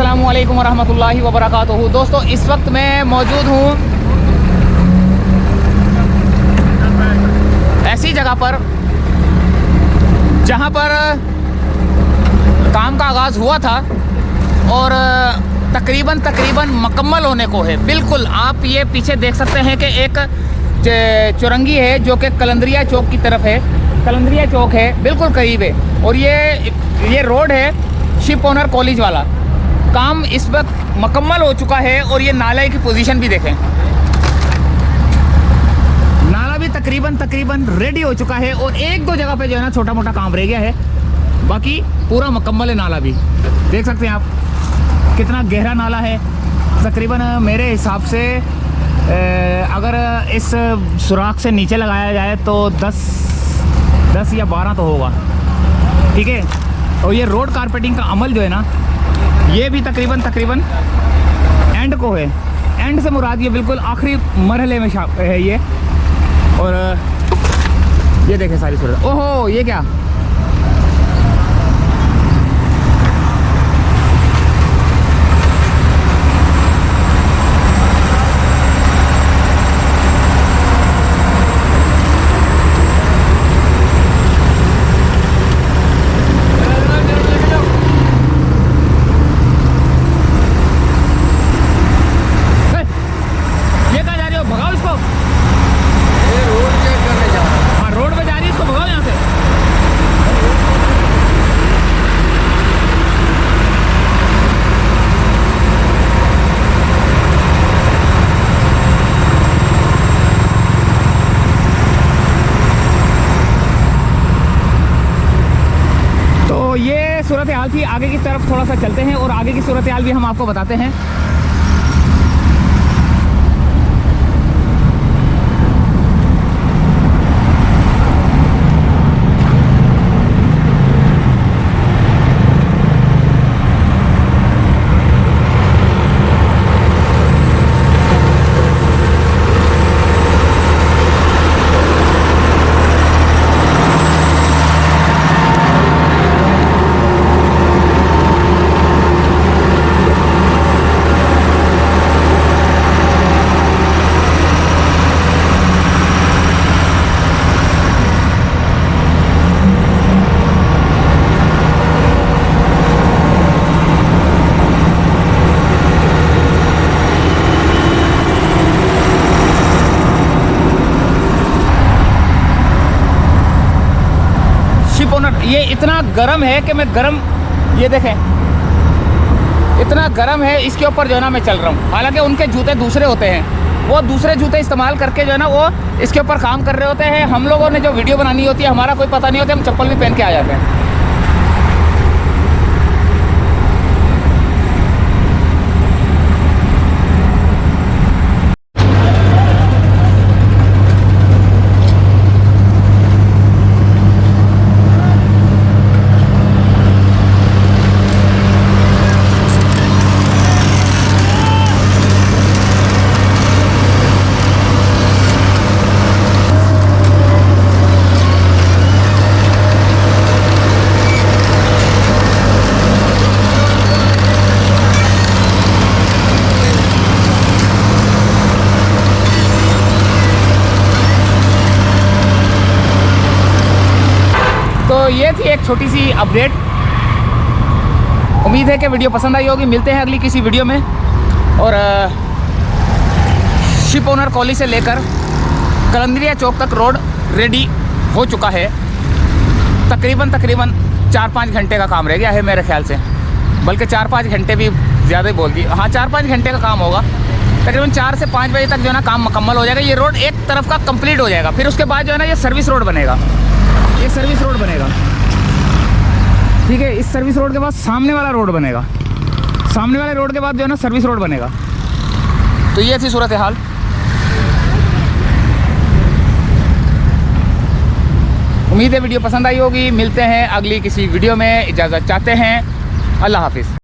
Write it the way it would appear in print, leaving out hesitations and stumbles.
अस्सलामु अलैकुम वरहमतुल्लाहि वबरकातुहू। दोस्तों इस वक्त मैं मौजूद हूँ ऐसी जगह पर जहाँ पर काम का आगाज़ हुआ था और तकरीबन मुकम्मल होने को है। बिल्कुल आप ये पीछे देख सकते हैं कि एक चुरंगी है जो कि कलंदरिया चौक की तरफ है। कलंदरिया चौक है, बिल्कुल करीब है। और ये रोड है शिप ओनर कॉलेज वाला। काम इस वक्त मुकम्मल हो चुका है और ये नाले की पोजीशन भी देखें, नाला भी तकरीबन रेडी हो चुका है। और एक दो जगह पे जो है ना छोटा मोटा काम रह गया है, बाकी पूरा मुकम्मल है। नाला भी देख सकते हैं आप कितना गहरा नाला है। तकरीबन मेरे हिसाब से अगर इस सुराख से नीचे लगाया जाए तो 10 या 12 तो होगा, ठीक है। और ये रोड कारपेटिंग का अमल जो है ना, ये भी तकरीबन एंड को है। एंड से मुराद ये बिल्कुल आखिरी मरहले में है ये। और ये देखें सारी सूरत। ओहो, ये क्या सूरत हाल थी। आगे की तरफ थोड़ा सा चलते हैं और आगे की सूरत हाल भी हम आपको बताते हैं। ये इतना गर्म है कि मैं ये देखें, इतना गर्म है, इसके ऊपर जो है ना मैं चल रहा हूँ। हालांकि उनके जूते दूसरे होते हैं, वो दूसरे जूते इस्तेमाल करके जो है ना वो इसके ऊपर काम कर रहे होते हैं। हम लोगों ने जो वीडियो बनानी होती है, हमारा कोई पता नहीं होता, हम चप्पल भी पहन के आ जाते हैं। तो ये थी एक छोटी सी अपडेट। उम्मीद है कि वीडियो पसंद आई होगी। मिलते हैं अगली किसी वीडियो में। और शिप ओनर कॉलेज से लेकर कलंदरिया चौक तक रोड रेडी हो चुका है। तकरीबन 4-5 घंटे का काम रह गया है मेरे ख्याल से, बल्कि 4-5 घंटे भी ज़्यादा ही बोल दी। हाँ, 4-5 घंटे का काम होगा। तकरीबन 4 से 5 बजे तक जो है ना काम मुकम्मल हो जाएगा। ये रोड एक तरफ का कंप्लीट हो जाएगा। फिर उसके बाद जो है ना ये सर्विस रोड बनेगा। ये सर्विस रोड बनेगा, ठीक है। इस सर्विस रोड के बाद सामने वाला रोड बनेगा। सामने वाले रोड के बाद जो है ना सर्विस रोड बनेगा। तो ये थी सूरत हाल। उम्मीद है वीडियो पसंद आई होगी। मिलते हैं अगली किसी वीडियो में। इजाज़त चाहते हैं। अल्लाह हाफिज़।